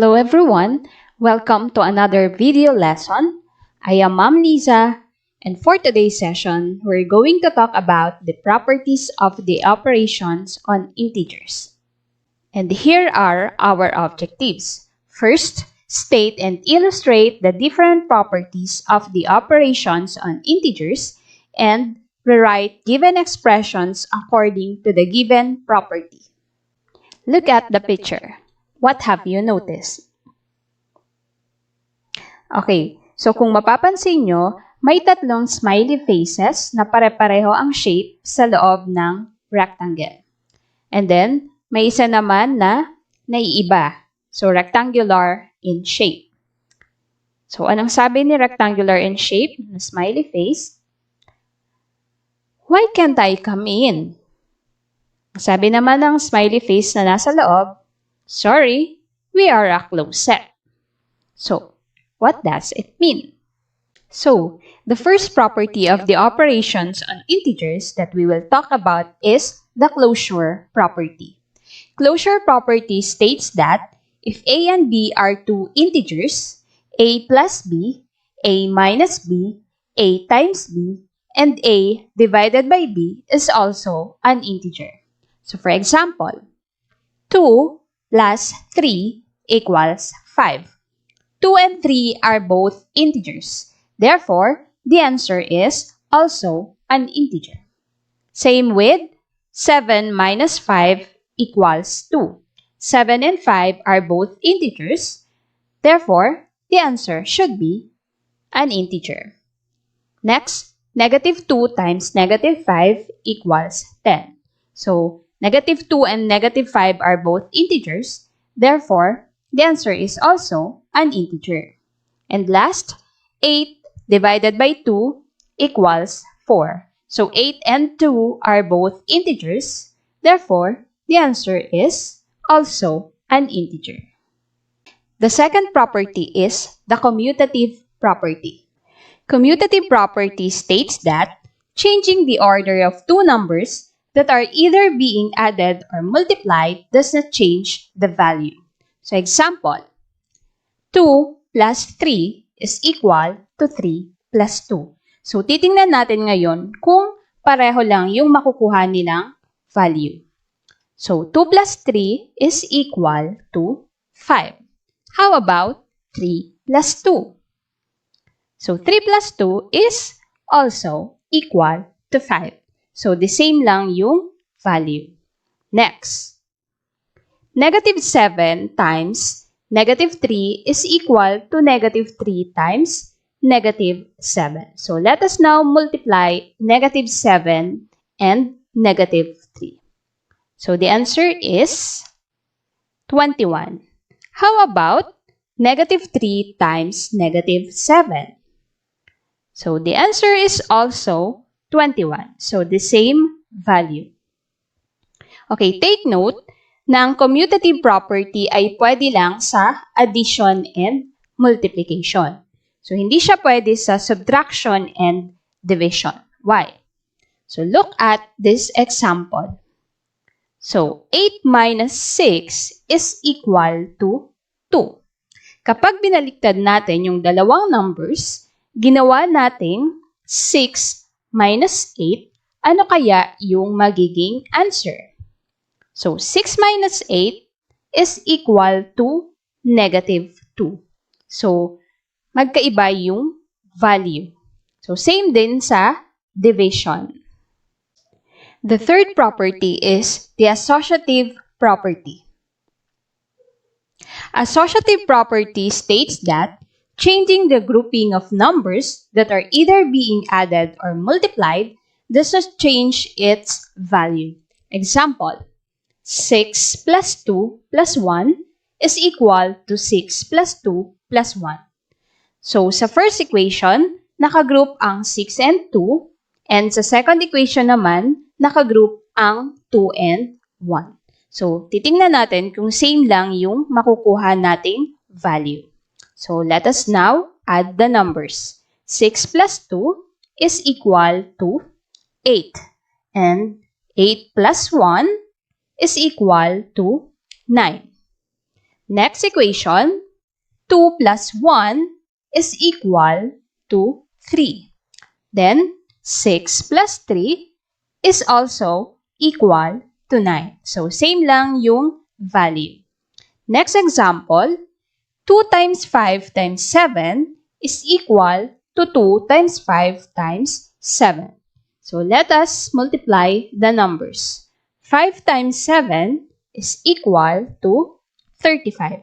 Hello everyone! Welcome to another video lesson. I am Ma'am Liza, and for today's session, we're going to talk about the properties of the operations on integers. And here are our objectives. First, state and illustrate the different properties of the operations on integers and rewrite given expressions according to the given property. Look at the picture. What have you noticed? Okay, so kung mapapansin nyo, may tatlong smiley faces na pare-pareho ang shape sa loob ng rectangle. And then, may isa naman na naiiba. So, rectangular in shape. So, anong sabi ni rectangular in shape na smiley face? Why can't I come in? Sabi naman ng smiley face na nasa loob, sorry, we are a closed set. So, what does it mean? So, the first property of the operations on integers that we will talk about is the closure property. Closure property states that if A and B are two integers, A plus B, A minus B, A times B, and A divided by B is also an integer. So, for example, 2 plus 3 equals 5. 2 and 3 are both integers. Therefore, the answer is also an integer. Same with 7 minus 5 equals 2. 7 and 5 are both integers. Therefore, the answer should be an integer. Next, negative 2 times negative 5 equals 10. So, negative 2 and negative 5 are both integers. Therefore, the answer is also an integer. And last, 8 divided by 2 equals 4. So, 8 and 2 are both integers. Therefore, the answer is also an integer. The second property is the commutative property. Commutative property states that changing the order of two numbers that are either being added or multiplied does not change the value. So, example, 2 plus 3 is equal to 3 plus 2. So, titingnan natin ngayon kung pareho lang yung makukuha nilang value. So, 2 plus 3 is equal to 5. How about 3 plus 2? So, 3 plus 2 is also equal to 5. So, the same lang yung value. Next, negative 7 times negative 3 is equal to negative 3 times negative 7. So, let us now multiply negative 7 and negative 3. So, the answer is 21. How about negative 3 times negative 7? So, the answer is also 21. So, the same value. Okay, take note na ang commutative property ay pwede lang sa addition and multiplication. So, hindi siya pwede sa subtraction and division. Why? So, look at this example. So, 8 minus 6 is equal to 2. Kapag binaliktad natin yung dalawang numbers, ginawa nating 6 minus 8, ano kaya yung magiging answer? So, 6 minus 8 is equal to negative 2. So, magkaiba yung value. So, same din sa division. The third property is the associative property. Associative property states that changing the grouping of numbers that are either being added or multiplied does not change its value. Example, 6 plus 2 plus 1 is equal to 6 plus 2 plus 1. So, sa first equation, nakagroup ang 6 and 2. And sa second equation naman, nakagroup ang 2 and 1. So, titingnan natin kung same lang yung makukuha nating value. So, let us now add the numbers. 6 plus 2 is equal to 8. And 8 plus 1 is equal to 9. Next equation, 2 plus 1 is equal to 3. Then, 6 plus 3 is also equal to 9. So, same lang yung value. Next example, 2 times 5 times 7 is equal to 2 times 5 times 7. So, let us multiply the numbers. 5 times 7 is equal to 35.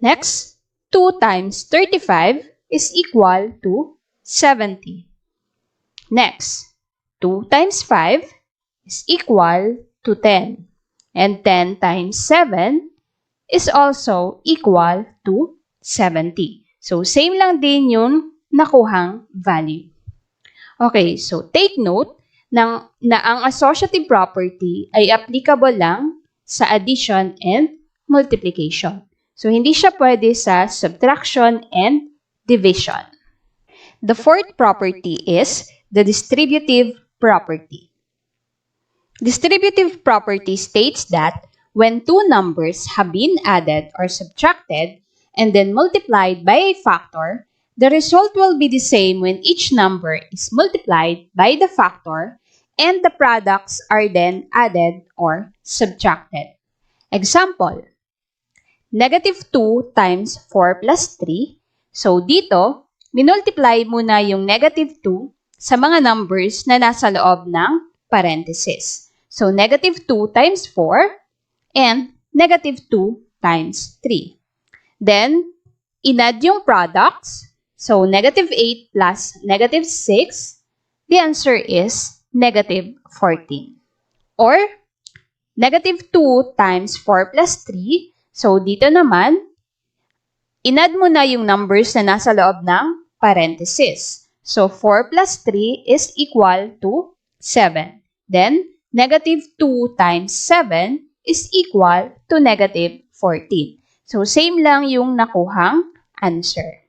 Next, 2 times 35 is equal to 70. Next, 2 times 5 is equal to 10. And 10 times 7 is also equal to 70. So, same lang din yung nakuhang value. Okay, so take note na ang associative property ay applicable lang sa addition and multiplication. So, hindi siya pwede sa subtraction and division. The fourth property is the distributive property. Distributive property states that when two numbers have been added or subtracted and then multiplied by a factor, the result will be the same when each number is multiplied by the factor and the products are then added or subtracted. Example, negative 2 times 4 plus 3. So, dito, minultiply muna yung negative 2 sa mga numbers na nasa loob ng parenthesis. So, negative 2 times 4 and negative 2 times 3. Then, inad yung products. So, negative 8 plus negative 6, the answer is negative 14. Or, negative 2 times 4 plus 3. So, dito naman, inad mo na yung numbers na nasa loob ng parenthesis. So, 4 plus 3 is equal to 7. Then, negative 2 times 7 is equal to negative 14. So, same lang yung nakuhang answer.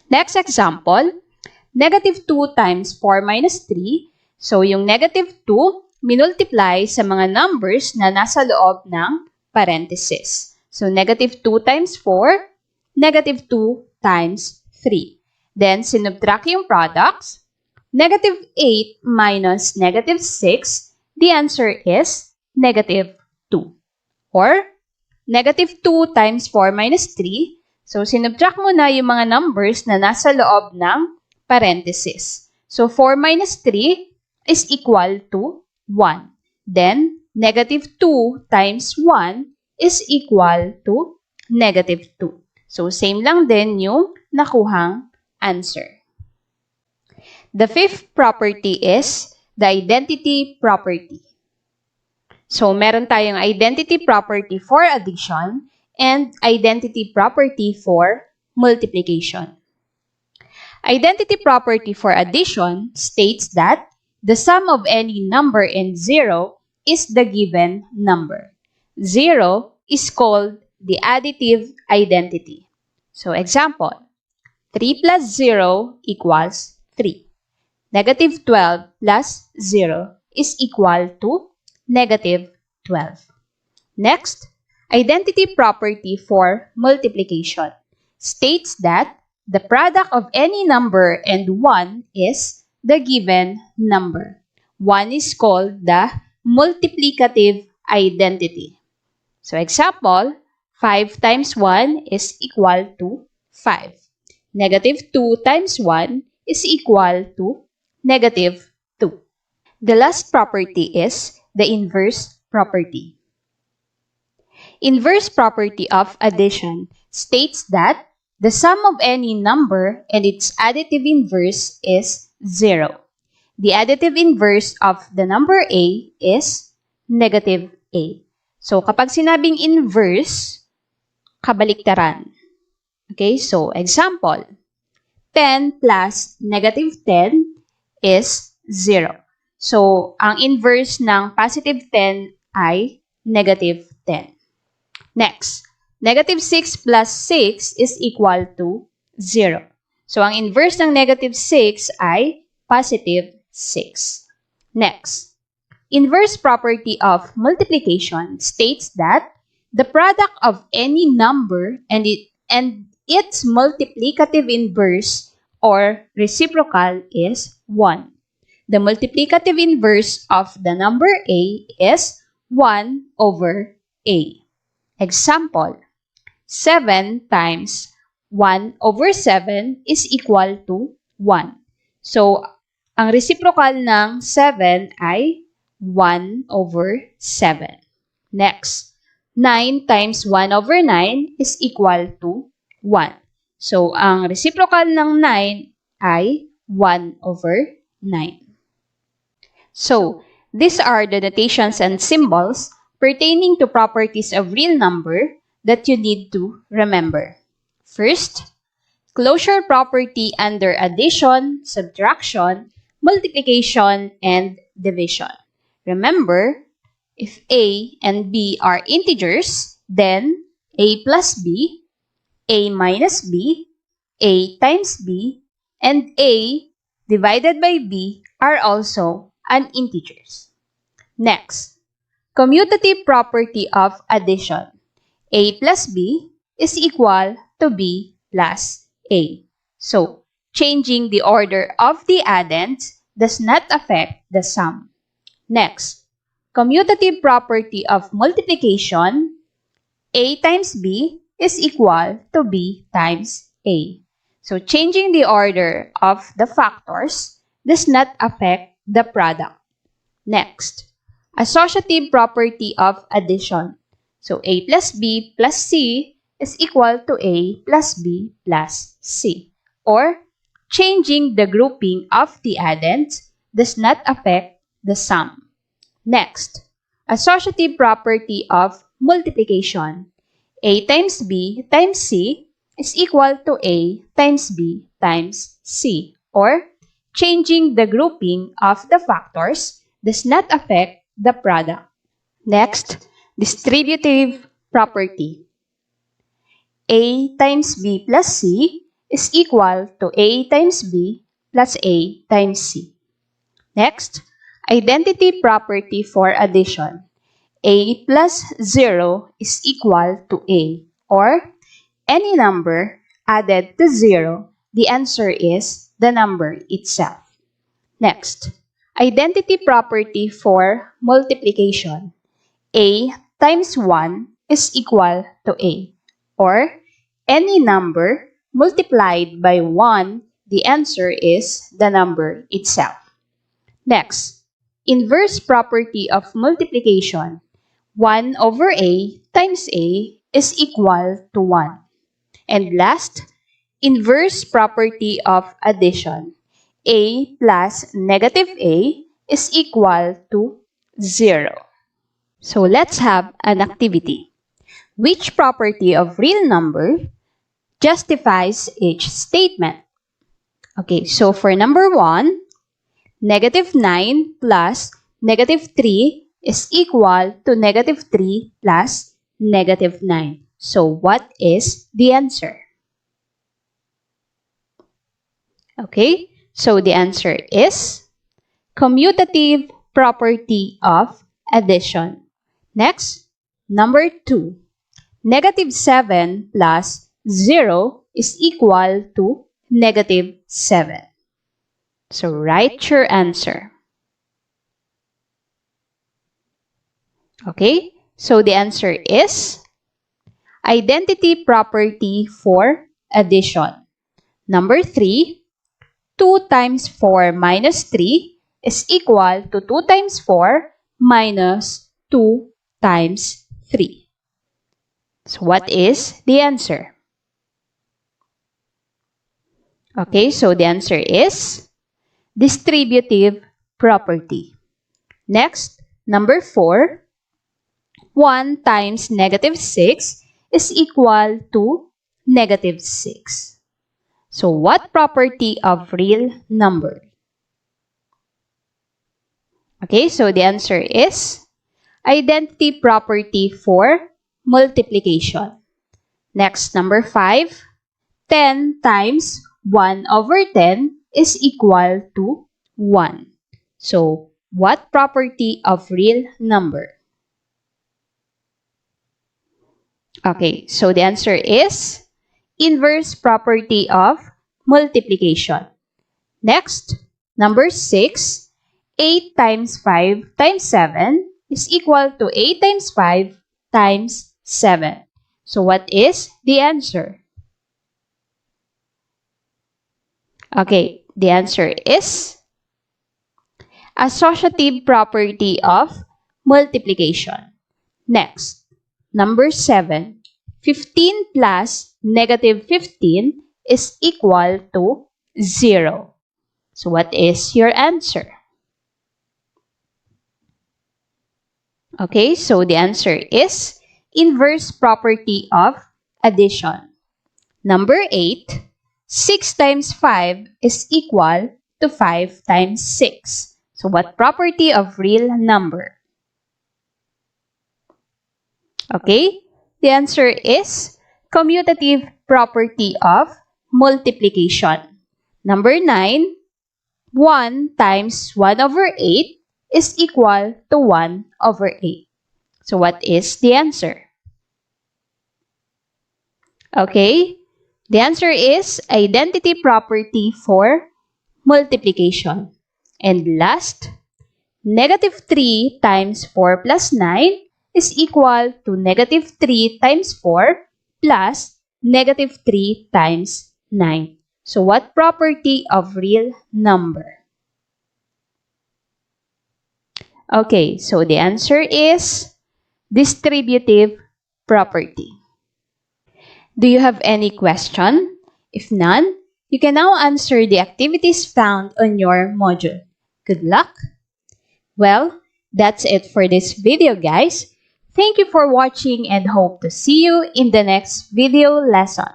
Next example, negative 2 times 4 minus 3. So, yung negative 2, minultiply sa mga numbers na nasa loob ng parenthesis. So, negative 2 times 4, negative 2 times 3. Then, sinubtract yung products. Negative 8 minus negative 6, the answer is negative 2. Or, negative 2 times 4 minus 3. So, sinubtract mo na yung mga numbers na nasa loob ng parenthesis. So, 4 minus 3 is equal to 1. Then, negative 2 times 1 is equal to negative 2. So, same lang din yung nakuhang answer. The fifth property is the identity property. So, meron tayong identity property for addition and identity property for multiplication. Identity property for addition states that the sum of any number and 0 is the given number. 0 is called the additive identity. So, example, 3 plus 0 equals 3. Negative 12 plus 0 is equal to negative 12. Next, identity property for multiplication states that the product of any number and 1 is the given number. 1 is called the multiplicative identity. So, example, 5 times 1 is equal to 5. Negative 2 times 1 is equal to negative 2. The last property is the inverse property. Inverse property of addition states that the sum of any number and its additive inverse is 0. The additive inverse of the number A is negative A. So, kapag sinabing inverse, kabaliktaran. Okay, so example, 10 plus negative 10 is 0. So, ang inverse ng positive 10 ay negative 10. Next, negative 6 plus 6 is equal to 0. So, ang inverse ng negative 6 ay positive 6. Next, inverse property of multiplication states that the product of any number and its multiplicative inverse or reciprocal is 1. The multiplicative inverse of the number a is 1 over a. Example, 7 times 1 over 7 is equal to 1. So, ang reciprocal ng 7 ay 1 over 7. Next, 9 times 1 over 9 is equal to 1. So, ang reciprocal ng 9 ay 1 over 9. So, these are the notations and symbols pertaining to properties of real number that you need to remember. First, closure property under addition, subtraction, multiplication, and division. Remember, if a and b are integers, then a plus b, a minus b, a times b, and a divided by b are also integers. Next, commutative property of addition. A plus b is equal to b plus a. So, changing the order of the addends does not affect the sum. Next, commutative property of multiplication. A times b is equal to b times a. So, changing the order of the factors does not affect the product. Next, associative property of addition. So, a plus b plus c is equal to a plus b plus c. Or, changing the grouping of the addends does not affect the sum. Next, associative property of multiplication. A times b times c is equal to a times b times c. Or, changing the grouping of the factors does not affect the product. Next, distributive property. A times b plus c is equal to a times b plus a times c. Next, identity property for addition. A plus 0 is equal to a, or any number added to 0, the answer is the number itself. Next, identity property for multiplication. A times 1 is equal to a, or any number multiplied by 1, the answer is the number itself. Next, inverse property of multiplication. 1 over a times a is equal to 1. And last, inverse property of addition. A plus negative a is equal to 0. So let's have an activity. Which property of real number justifies each statement? Okay, so for number 1, negative 9 plus negative 3 is equal to negative 3 plus negative 9. So what is the answer? Okay, so the answer is commutative property of addition. Next, number 2. Negative 7 plus 0 is equal to negative 7. So write your answer. Okay, so the answer is identity property for addition. Number 3, 2 times 4 minus 3 is equal to 2 times 4 minus 2 times 3. So what is the answer? Okay, so the answer is distributive property. Next, number 4, 1 times negative 6 is equal to negative 6. So what property of real number? Okay, so the answer is identity property for multiplication. Next, number 5, 10 times 1 over 10 is equal to 1. So, what property of real number? Okay, so the answer is inverse property of multiplication. Next, number 6, 8 times 5 times 7 is equal to 8 times 5 times 7. So what is the answer? Okay, the answer is associative property of multiplication. Next, number 7, 15 plus negative 15 is equal to 0. So what is your answer? Okay, so the answer is inverse property of addition. Number 8, 6 times 5 is equal to 5 times 6. So what property of real number? Okay, the answer is commutative property of multiplication. Number 9, 1 times 1 over 8 is equal to 1 over 8. So what is the answer? Okay, the answer is identity property for multiplication. And last, negative 3 times 4 plus 9 is equal to negative 3 times 4 plus negative 3 times 9. So what property of real number? Okay, so the answer is distributive property. Do you have any question? If none, you can now answer the activities found on your module. Good luck! Well, that's it for this video, guys. Thank you for watching and hope to see you in the next video lesson.